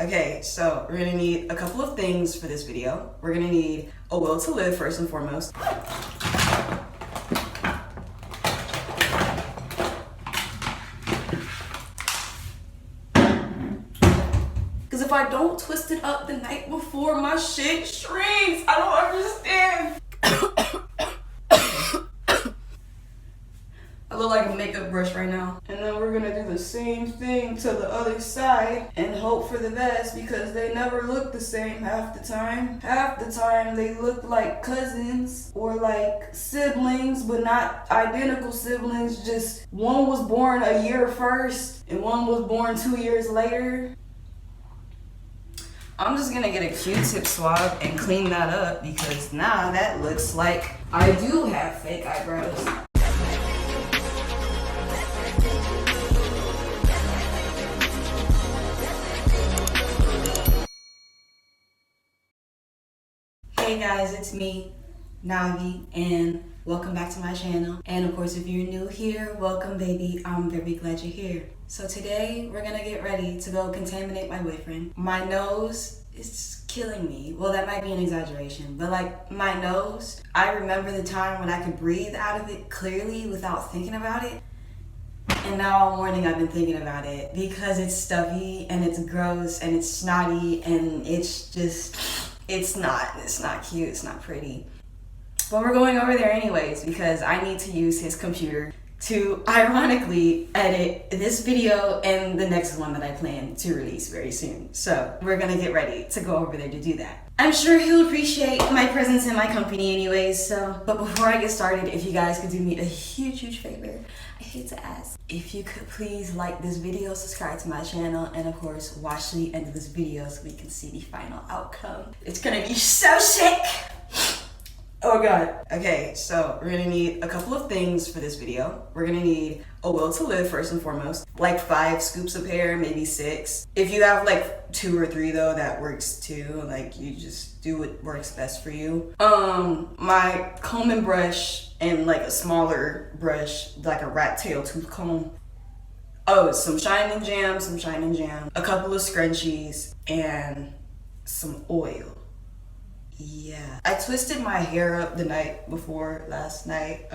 Okay, so we're gonna need a couple of things for this video. We're gonna need a will to live first and foremost. Because if I don't twist it up the night before, my shit shrinks. I don't understand. I look like a makeup brush right now. And then we're gonna do the same thing to the other side and hope for the best, because they never look the same half the time. Half the time they look like cousins or like siblings, but not identical siblings. Just one was born a year first and one was born 2 years later. I'm just gonna get a Q-tip swab and clean that up, because now that looks like I do have fake eyebrows. Hey guys, it's me, Navi, and welcome back to my channel. And of course, if you're new here, welcome baby. I'm very glad you're here. So today, we're gonna get ready to go contaminate my boyfriend. My nose is killing me. Well, that might be an exaggeration, but like my nose, I remember the time when I could breathe out of it clearly without thinking about it. And now all morning I've been thinking about it because it's stuffy and it's gross and it's snotty and it's just... It's not cute, it's not pretty. But we're going over there anyways because I need to use his computer to ironically edit this video and the next one that I plan to release very soon. So we're gonna get ready to go over there to do that. I'm sure he'll appreciate my presence in my company anyways, but before I get started, if you guys could do me a huge favor, I hate to ask, if you could please like this video, subscribe to my channel, and of course watch to the end of this video so we can see the final outcome. It's gonna be so sick! Oh god. Okay, so we're gonna need a couple of things for this video. We're gonna need a will to live first and foremost, like 5 scoops of hair, maybe 6. If you have like 2 or 3 though, that works too. Like you just do what works best for you. My comb and brush and like a smaller brush, like a rat tail tooth comb. Oh, some shining jam, a couple of scrunchies, and some oil. Yeah, I twisted my hair up the night before last night.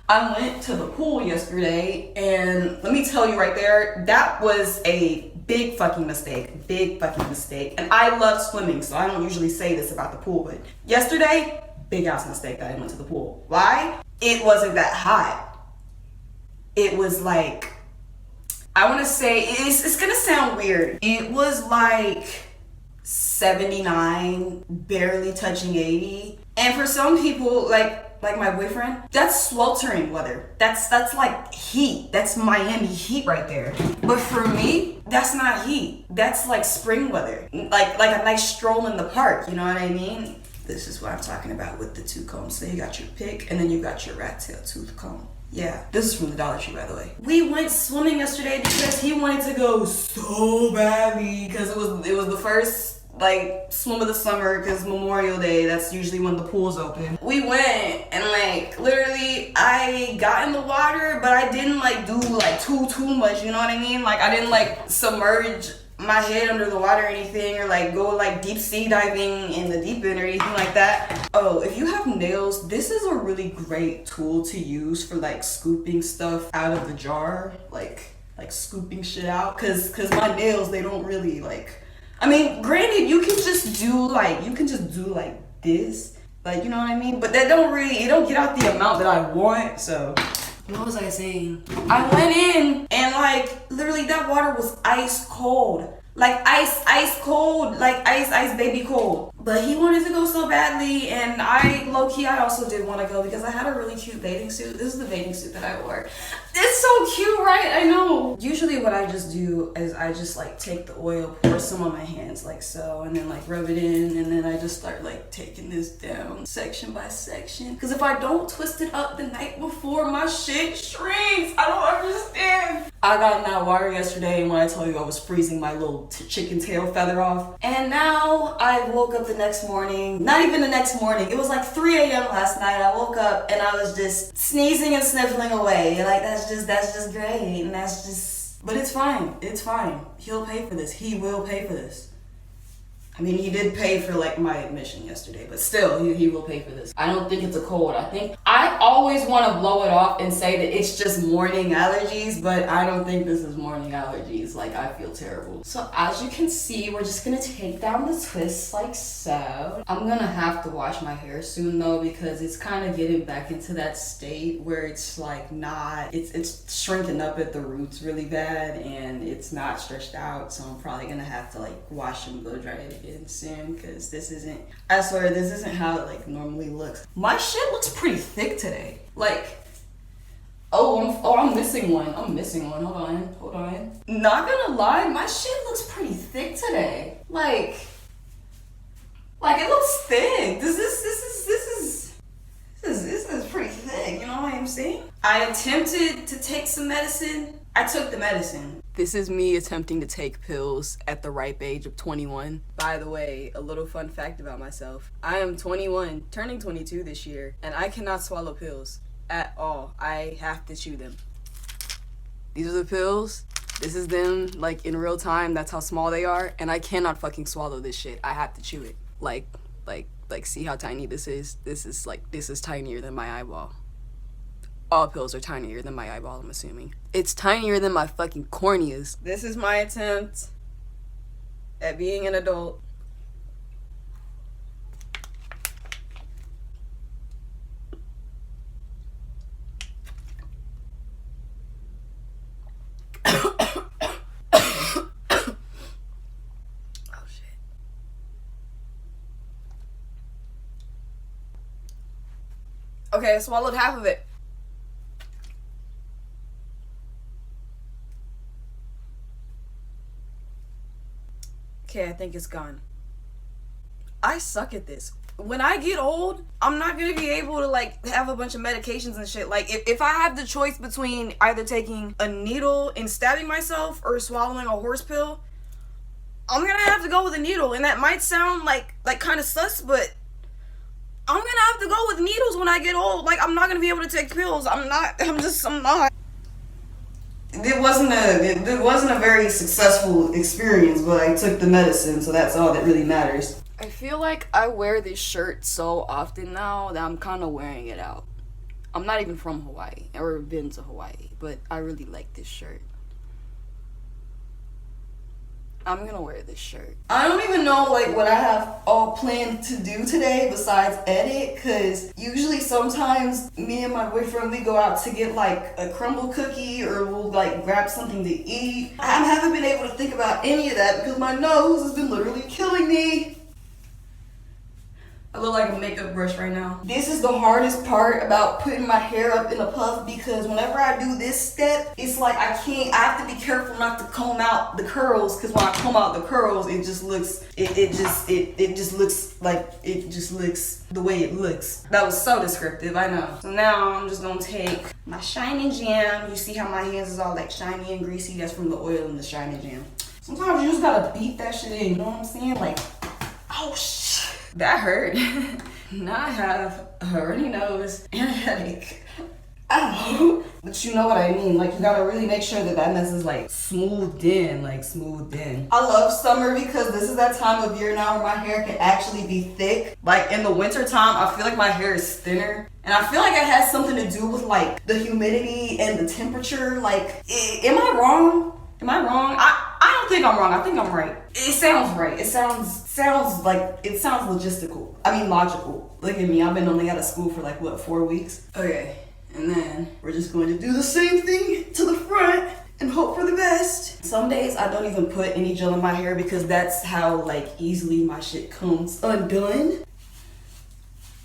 I went to the pool yesterday, and let me tell you right there, that was a big fucking mistake. And I love swimming, so I don't usually say this about the pool, but yesterday, big ass mistake that I went to the pool. Why? It wasn't that hot. It was like, I want to say, it's gonna sound weird. It was like 79, barely touching 80. And for some people, like my boyfriend, that's sweltering weather. That's like heat. That's Miami heat right there. But for me, that's not heat. That's like spring weather. Like a nice stroll in the park, you know what I mean? This is what I'm talking about with the 2 combs. So you got your pick and then you got your rat tail tooth comb. Yeah, this is from the Dollar Tree, by the way. We went swimming yesterday because he wanted to go so badly, because it was the first like swim of the summer, because Memorial Day, that's usually when the pool's open. We went and like literally I got in the water, but I didn't like do like too much, you know what I mean? Like I didn't like submerge my head under the water or anything, or like go like deep sea diving in the deep end or anything like that. Oh, if you have nails, this is a really great tool to use for like scooping stuff out of the jar, like scooping shit out, cause my nails, they don't really like, I mean, granted, you can just do like this, like, you know what I mean? But that it don't get out the amount that I want, so. What was I saying? I went in and like, literally that water was ice cold. Like ice cold, like ice baby cold. But he wanted to go so badly, and I, low-key, I also did want to go because I had a really cute bathing suit. This is the bathing suit that I wore. It's so cute, right? I know. Usually what I just do is I just like take the oil, pour some on my hands like so, and then like rub it in, and then I just start like taking this down section by section. Because if I don't twist it up the night before, my shit shrinks. I don't understand. I got in that water yesterday, and when I told you I was freezing my little chicken tail feather off. And now I woke up the next morning, not even the next morning, it was like 3 a.m. last night. I woke up and I was just sneezing and sniffling away. Like that's just great, and that's just But it's fine. It's fine. He'll pay for this. He will pay for this. I mean, he did pay for like my admission yesterday, but still, he will pay for this. I don't think it's a cold. I always want to blow it off and say that it's just morning allergies, but I don't think this is morning allergies. Like, I feel terrible. So as you can see, we're just gonna take down the twists like so. I'm gonna have to wash my hair soon though, because it's kind of getting back into that state where it's like not, it's shrinking up at the roots really bad and it's not stretched out. So I'm probably gonna have to like wash and blow dry it again soon, because this isn't, I swear, this isn't how it like normally looks. My shit looks pretty thick today. Like, I'm missing one. Hold on. Not gonna lie, my shit looks pretty thick today. Like it looks thick. This is pretty thick, you know what I'm saying? I attempted to take some medicine. I took the medicine. This is me attempting to take pills at the ripe age of 21. By the way, a little fun fact about myself. I am 21, turning 22 this year, and I cannot swallow pills at all. I have to chew them. These are the pills. This is them, like, in real time. That's how small they are, and I cannot fucking swallow this shit. I have to chew it. Like, see how tiny this is? This is tinier than my eyeball. All pills are tinier than my eyeball, I'm assuming. It's tinier than my fucking corneas. This is my attempt at being an adult. Oh shit. Okay, I swallowed half of it. Okay, I think it's gone. I suck at this. When I get old, I'm not gonna be able to like have a bunch of medications and shit. Like if I have the choice between either taking a needle and stabbing myself or swallowing a horse pill, I'm gonna have to go with a needle. And that might sound like kind of sus, but I'm gonna have to go with needles when I get old. Like, I'm not gonna be able to take pills. I'm not. It wasn't a very successful experience, but I took the medicine, so that's all that really matters. I feel like I wear this shirt so often now that I'm kind of wearing it out. I'm not even from Hawaii, or been to Hawaii, but I really like this shirt. I'm gonna wear this shirt. I don't even know like what I have all planned to do today besides edit, because usually sometimes me and my boyfriend, we go out to get like a crumble cookie or we'll like grab something to eat. I haven't been able to think about any of that because my nose has been literally killing me. I look like a makeup brush right now. This is the hardest part about putting my hair up in a puff, because whenever I do this step, it's like I have to be careful not to comb out the curls, because when I comb out the curls, it just looks the way it looks. That was so descriptive, I know. So now I'm just gonna take my Shiny Jam. You see how my hands is all like shiny and greasy? That's from the oil in the Shiny Jam. Sometimes you just gotta beat that shit in, you know what I'm saying? Like, oh shit. That hurt. Now I have a runny nose and a headache. Ow. But you know what I mean. Like, you gotta really make sure that mess is like smoothed in. I love summer because this is that time of year now where my hair can actually be thick. Like in the winter time, I feel like my hair is thinner. And I feel like it has something to do with like the humidity and the temperature. Like, am I wrong? I don't think I'm wrong. I think I'm right. It sounds right. It sounds logistical. I mean logical. Look at me. I've been only out of school for like what, 4 weeks? Okay. And then we're just going to do the same thing to the front and hope for the best. Some days I don't even put any gel in my hair because that's how like easily my shit comes undone.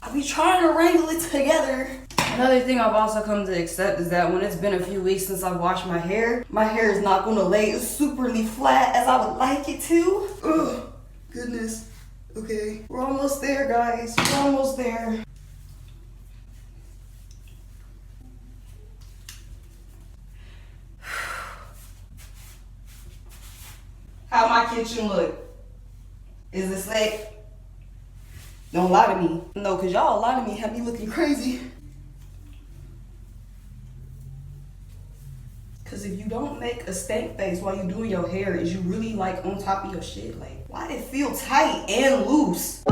I be trying to wrangle it together. Another thing I've also come to accept is that when it's been a few weeks since I've washed my hair is not gonna lay as superly flat as I would like it to. Ugh, goodness. Okay, we're almost there, guys. We're almost there. How my kitchen look? Is it safe? Don't lie to me. No, cause y'all lie to me, have me looking crazy. Cause if you don't make a stank face while you doing your hair, is you really like on top of your shit? Like, why did it feel tight and loose?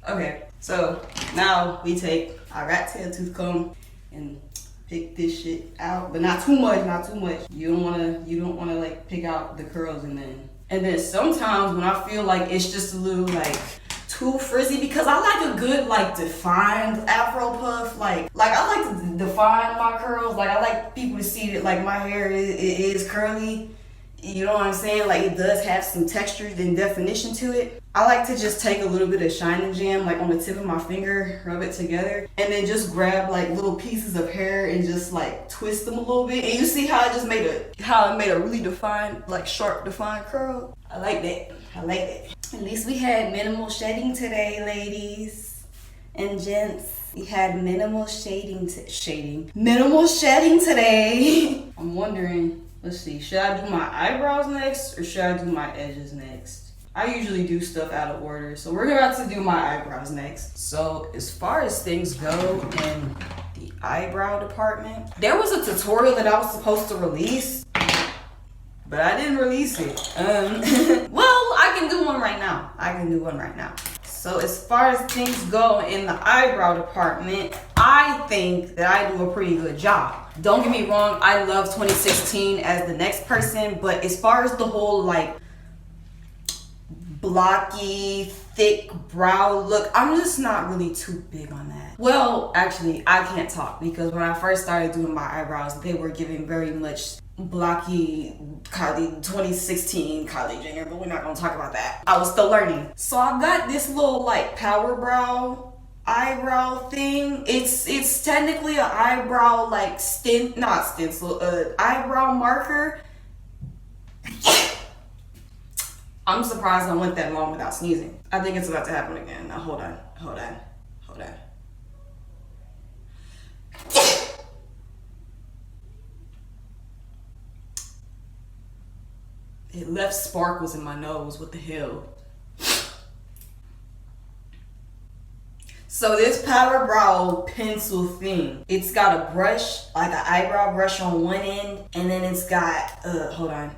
Okay, so now we take our rat tail tooth comb and pick this shit out, but not too much, not too much. You don't wanna like pick out the curls and then sometimes when I feel like it's just a little like too frizzy, because I like a good like defined afro puff, like I like to define my curls, like I like people to see that like my hair is curly. You know what I'm saying? Like it does have some texture and definition to it. I like to just take a little bit of shining jam like on the tip of my finger, rub it together, and then just grab like little pieces of hair and just like twist them a little bit. And you see how it made a really defined, like sharp defined curl? I like that. I like that. At least we had minimal shedding today, ladies and gents. We had minimal minimal shedding today. I'm wondering, let's see, should I do my eyebrows next or should I do my edges next? I usually do stuff out of order, so we're about to do my eyebrows next. So as far as things go in the eyebrow department, there was a tutorial that I was supposed to release, but I didn't release it. Well, I can do one right now. So as far as things go in the eyebrow department, I think that I do a pretty good job. Don't get me wrong, I love 2016 as the next person, but as far as the whole like blocky, thick brow look, I'm just not really too big on that. Well, actually, I can't talk because when I first started doing my eyebrows, they were giving very much blocky 2016 Kylie Jenner, but we're not gonna talk about that. I was still learning. So I got this little like power brow eyebrow thing. It's technically an eyebrow like eyebrow marker. I'm surprised I went that long without sneezing. I think it's about to happen again. Now hold on. It left sparkles in my nose. What the hell? So this power brow pencil thing, it's got a brush, like an eyebrow brush on one end, and then it's got, hold on.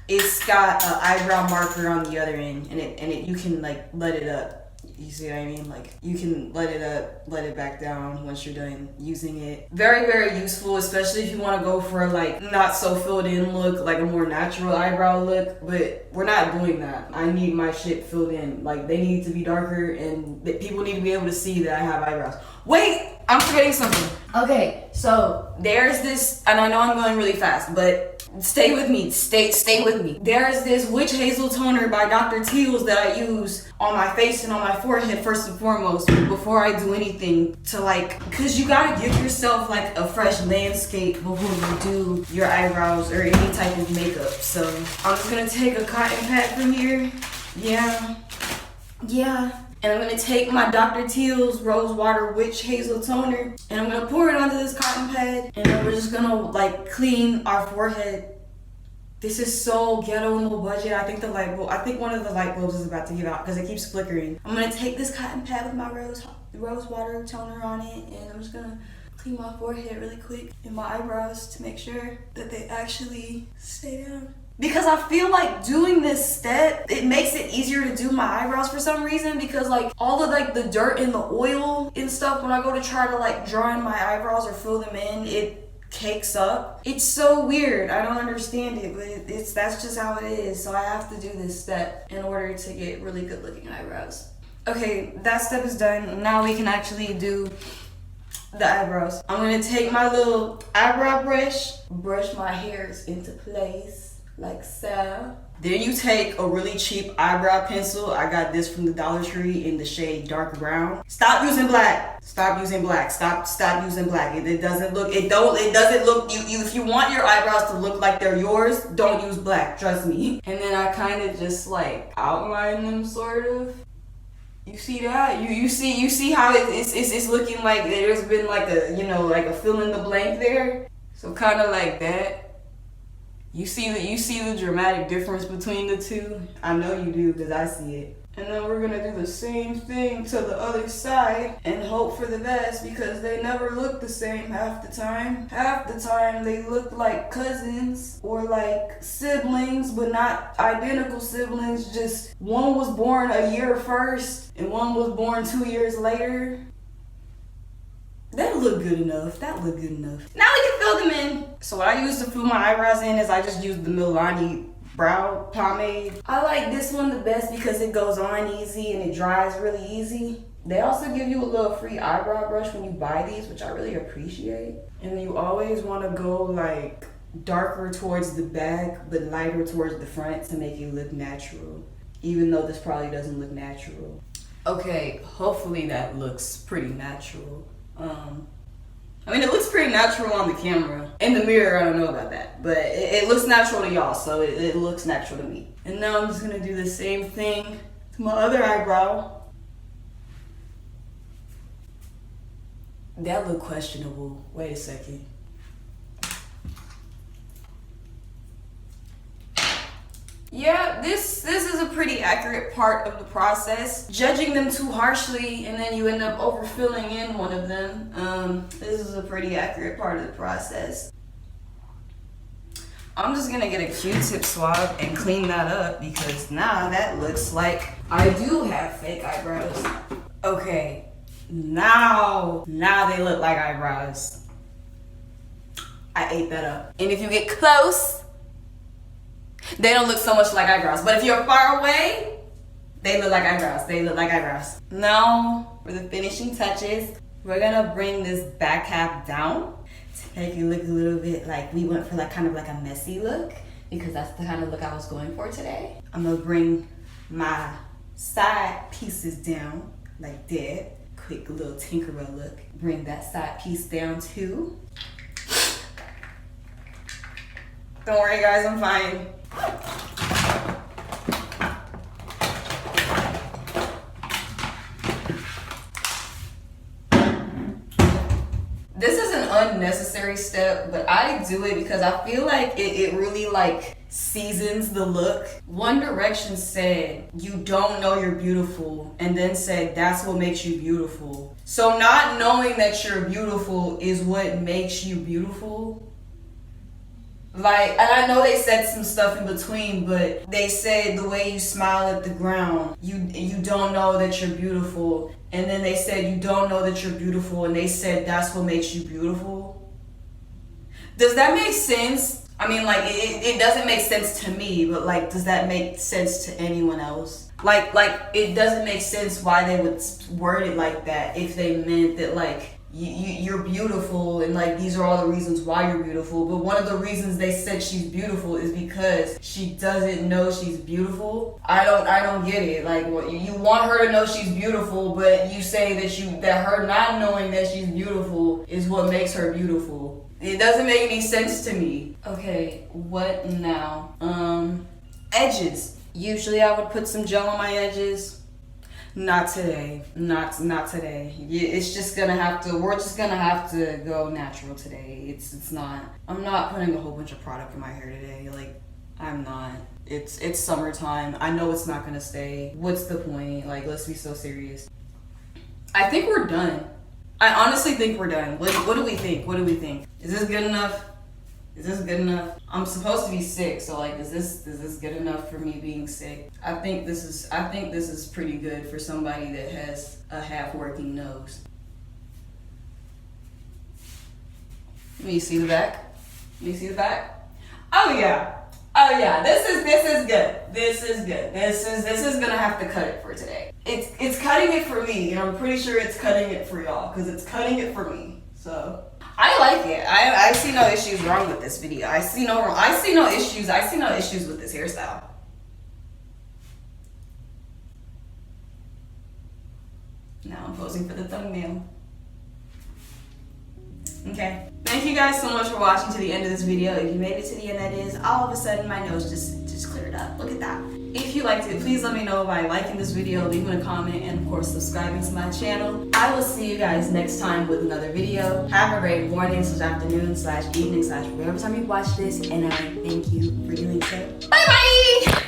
It's got an eyebrow marker on the other end, and it you can like let it up. You see what I mean? Like you can let it up, let it back down once you're done using it. Very, very useful, especially if you want to go for like not so filled in look, like a more natural eyebrow look, but we're not doing that. I need my shit filled in. Like they need to be darker and people need to be able to see that I have eyebrows. Wait, I'm forgetting something. Okay, so there's this, and I know I'm going really fast, but stay with me, stay with me. There's this witch hazel toner by Dr. Teal's that I use on my face and on my forehead first and foremost before I do anything to like, cause you gotta give yourself like a fresh landscape before you do your eyebrows or any type of makeup. So I'm just gonna take a cotton pad from here. Yeah. And I'm gonna take my Dr. Teal's Rose Water Witch Hazel Toner and I'm gonna pour it onto this cotton pad and then we're just gonna like clean our forehead. This is so ghetto and low budget. I think one of the light bulbs is about to give out because it keeps flickering. I'm gonna take this cotton pad with my rose water toner on it and I'm just gonna clean my forehead really quick and my eyebrows to make sure that they actually stay down. Because I feel like doing this step, it makes it easier to do my eyebrows for some reason, because like all of like the dirt and the oil and stuff, when I go to try to like draw in my eyebrows or fill them in, it cakes up. It's so weird. I don't understand it, but that's just how it is. So I have to do this step in order to get really good looking eyebrows. Okay, that step is done. Now we can actually do the eyebrows. I'm gonna take my little eyebrow brush my hairs into place. Like so. Then you take a really cheap eyebrow pencil. I got this from the Dollar Tree in the shade dark brown. Stop using black. Stop using black. Stop using black. It doesn't look you if you want your eyebrows to look like they're yours, don't use black, trust me. And then I kind of just like outline them sort of. You see that? You see how it's looking like there's been like a, you know, like a fill in the blank there. So kind of like that. You see the dramatic difference between the two? I know you do because I see it. And then we're gonna do the same thing to the other side and hope for the best, because they never look the same half the time. Half the time they look like cousins or like siblings, but not identical siblings. Just one was born a year first and one was born 2 years later. That looked good enough. That looked good enough. Now we can fill them in. So what I use to fill my eyebrows in is I just use the Milani brow pomade. I like this one the best because it goes on easy and it dries really easy. They also give you a little free eyebrow brush when you buy these, which I really appreciate. And you always want to go like darker towards the back but lighter towards the front to make it look natural, even though this probably doesn't look natural. Okay, hopefully that looks pretty natural. I mean, it looks pretty natural on the camera. In the mirror, I don't know about that. But it looks natural to y'all, so it looks natural to me. And now I'm just gonna do the same thing to my other eyebrow. That looked questionable. Wait a second. Yeah, this is a pretty accurate part of the process. Judging them too harshly and then you end up overfilling in one of them, this is a pretty accurate part of the process. I'm just gonna get a Q-tip swab and clean that up because now that looks like I do have fake eyebrows. Okay, now they look like eyebrows. I ate that up. And if you get close, they don't look so much like eyebrows. But if you're far away, they look like eyebrows. They look like eyebrows. Now, for the finishing touches, we're gonna bring this back half down to make it look a little bit like we went for like kind of like a messy look, because that's the kind of look I was going for today. I'm gonna bring my side pieces down like that. Quick little Tinkerbell look. Bring that side piece down too. Don't worry guys, I'm fine. This is an unnecessary step, but I do it because I feel like it really like seasons the look. One Direction said, "You don't know you're beautiful," and then said, "That's what makes you beautiful." So not knowing that you're beautiful is what makes you beautiful. Like, and I know they said some stuff in between, but they said the way you smile at the ground, you don't know that you're beautiful. And then they said you don't know that you're beautiful, and they said that's what makes you beautiful. Does that make sense? I mean, like, it doesn't make sense to me, but like, does that make sense to anyone else? Like it doesn't make sense why they would word it like that if they meant that like, you're beautiful and like these are all the reasons why you're beautiful. But one of the reasons they said she's beautiful is because she doesn't know she's beautiful. I don't get it. Like, what, you want her to know she's beautiful, but you say that her not knowing that she's beautiful is what makes her beautiful. It doesn't make any sense to me. Okay, what now? Edges. Usually I would put some gel on my edges. Not today. Not today. It's just gonna have to, we're just gonna have to go natural today. It's not, I'm not putting a whole bunch of product in my hair today. Like, I'm not. It's summertime. I know it's not gonna stay. What's the point? Like, let's be so serious. I think we're done. I honestly think we're done. What do we think? What do we think? Is this good enough? Is this good enough? I'm supposed to be sick, so like, is this good enough for me being sick? I think this is pretty good for somebody that has a half-working nose. Let me see the back. Let me see the back. Oh yeah. Oh yeah. This is good. This is good. This is gonna have to cut it for today. It's cutting it for me, and I'm pretty sure it's cutting it for y'all, because it's cutting it for me. So I like it. I see no issues wrong with this video. I see no issues with this hairstyle. Now I'm posing for the thumbnail. Okay. Thank you guys so much for watching to the end of this video. If you made it to the end, that is, all of a sudden my nose just cleared up. Look at that. If you liked it, please let me know by liking this video, leaving a comment, and of course subscribing to my channel. I will see you guys next time with another video. Have a great morning / afternoon / evening / whatever time you watch this, and I thank you for doing so. Bye bye!